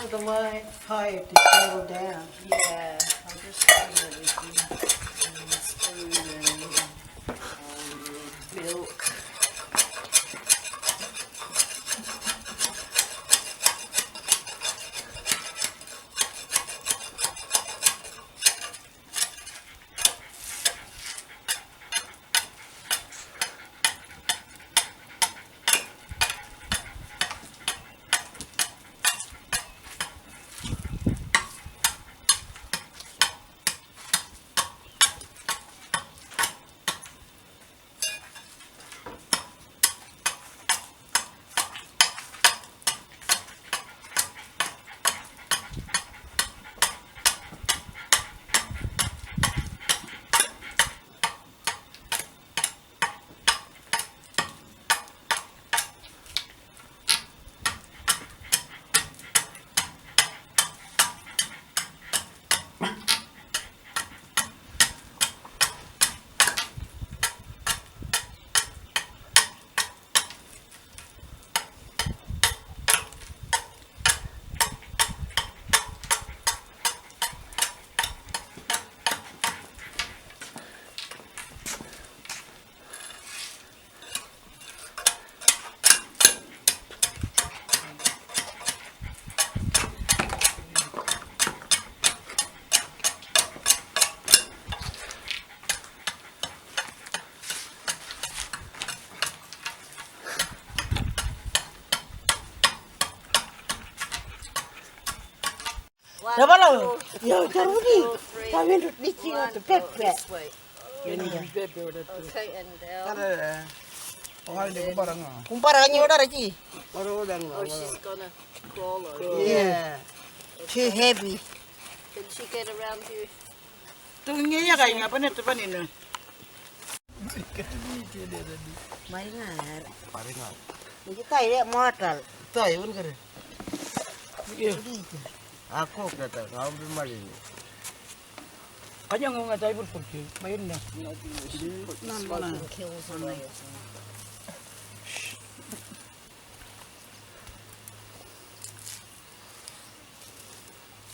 for the fire to settle down. Yeah, I'll just do everything. And spoon and milk. Double. Yo, Charlie. Come in to teaching of the pepper. This way. Ini ya. Okay, and down. Ada. Pengal di barang. Kumparannya udah Raji. Baru udah. Oh, she's gonna crawl over. Yeah. Too heavy. Can she get around you? Tunggu ya kayak ngapa nih tepan ini. Maringar. Paringan. Ini kayak modal. Tahu pun kere. Iya. Aku kata kau belum ini. Kanya nga tayo po porque mayroon na. Smoking kills away or something.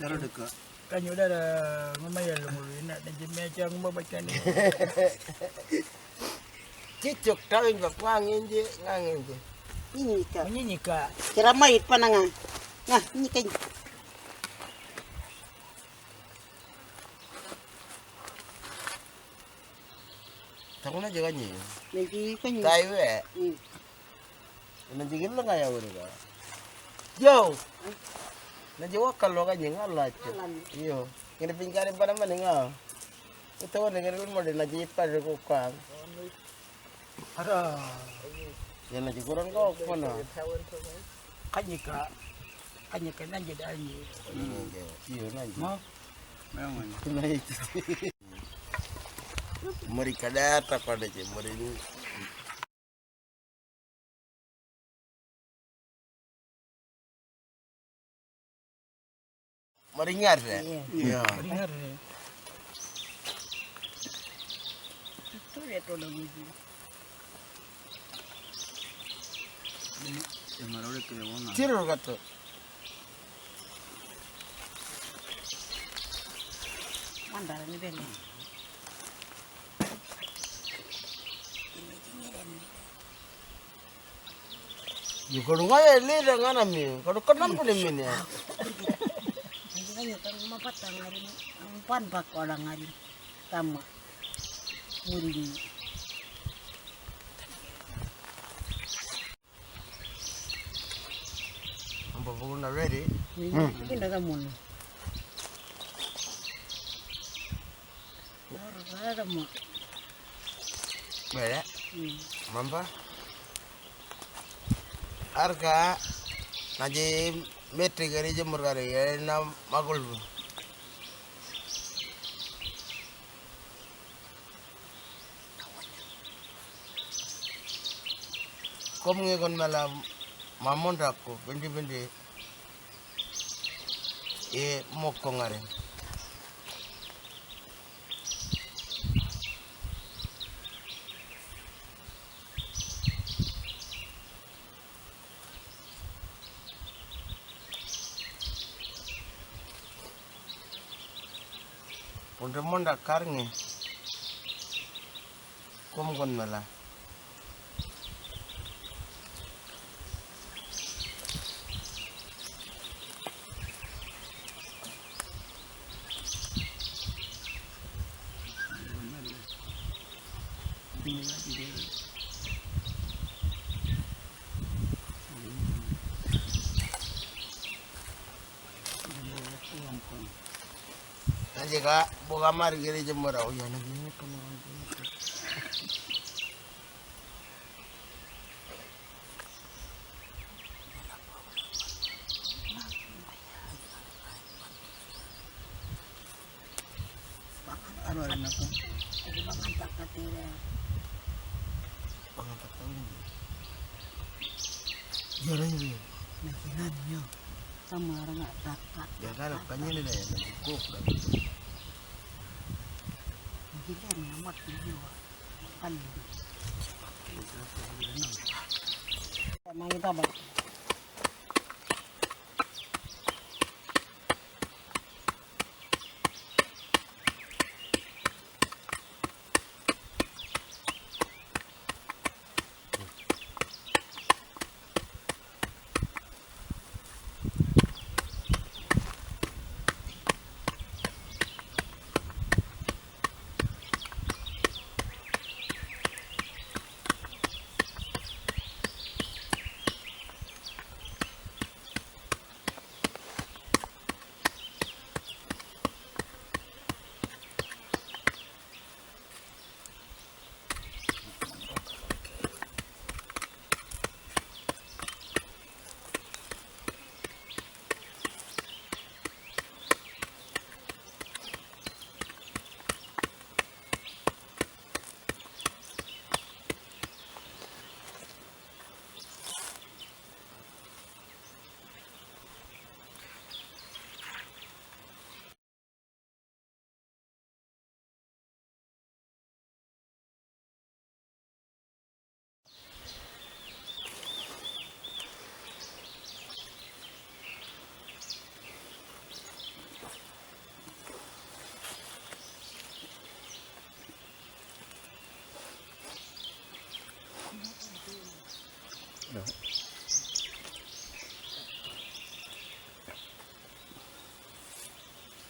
Daru dekat. Kanya udah mamaya lumuluin na. Nandiyan medyo ang mabacan niya. Cicuk tahu nggak ngangin je. Ini ka. Manyanyi ka. Kira mait pa na nga. Nah, ini kayak. Tahu na jaga ni. Nanti kayak. Tahu eh. Hmm. Nanti gila nggak ya udah. Yo. Nanti wakal lo kan jangan lah. Iyo. Kini pingkarin pa naman nga. Ito ko naging mo din nanti pa ko kang. Ara. Yan nanti kurang ko mana. Kanya ka. Kanya ka nandiyan daan niya. Iyo nanti. Mo? Mayaman. Mereka datang pada je mereka. Meringar ya? Iya. Ringar eh. Itu ya tuh lagi. Ciro kata. Mandar ini beli. Yo kalau nggak le dengan kami, kalau kenal pun ini. Nanti kan mapatang hari ini. Empat bak orang hari. Sama. Muring. Apa pun dah ready? Ini dah kamu. Ada mau. Baik. Mampa. Harga naji metri gari jemur gari ya na magul. Kom ngon malam mamon rakku bendi mokko ngare. Unde monda karnge. Kon mala. Jika boga mar gere jemora o yana gini kan orang gini. Ano rin ako? Lagi bangan tak katira. Bangan tak tahu ni. Jalan ni. Nakinan nyo. Sama orang nggak takat. Ya kan apanya ni dah yang cukup dah. Gila ni amat video. Kali. Sama kita bang.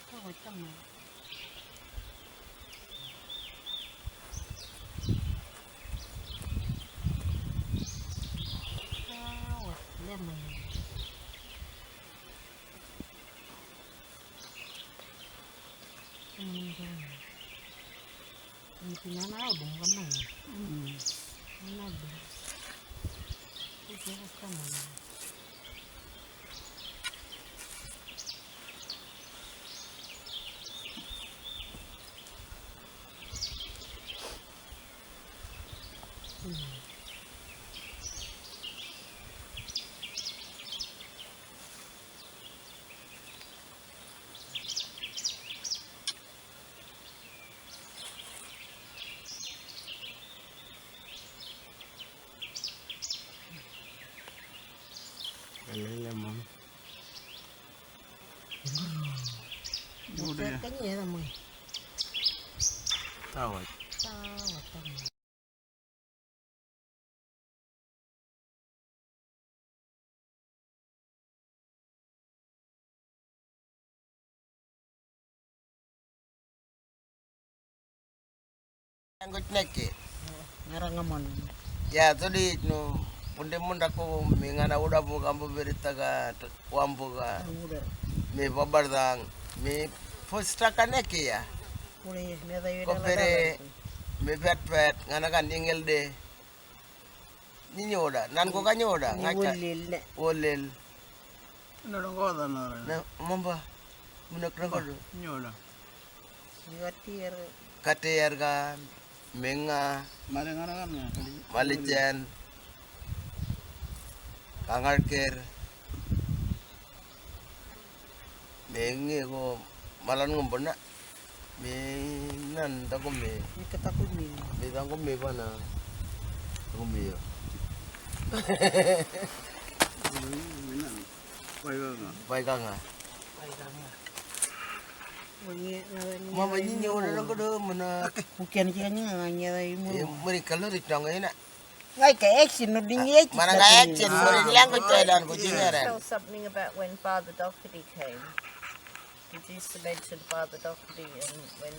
Kau tengah. Kau lemah. Mungkin anak dong kan? Anak dong. Itu sama. Lemon. Udah ya. Kayaknya ya teman. Tawat. Tahu teman. Anggot neke. Ngarangamon. Ya tadi no punde munda ko mingana udah mo gambo berita ga wambo ga Udah. me babardang me fosta kaneke ya Udah neta yun. ko pere me pet ngana kan ingel de ni nyoda nan ko kanyoda ngaca Ulil. wolel Ano rin ko ata na rin? na mamba munak na ko Nyo na. Ngatir. kater kan menga Mali nga na kan. malijan kangarker mengi ko malan ngombona me nan ta ko me Ini ketakut nih. me ta ko me bana ko me yo Minan. Paiga nga. bai ka nga Baik kamu. Mama nyinyo na ko do mana. Bukan kita nganya dari mu. Mari kalau ritang ina. Ngai ka action no ding ye. Mana ga action mari lang ko dan ko jingaran. Tell something about when Father Doherty came. Did you used to mention Father Doherty and when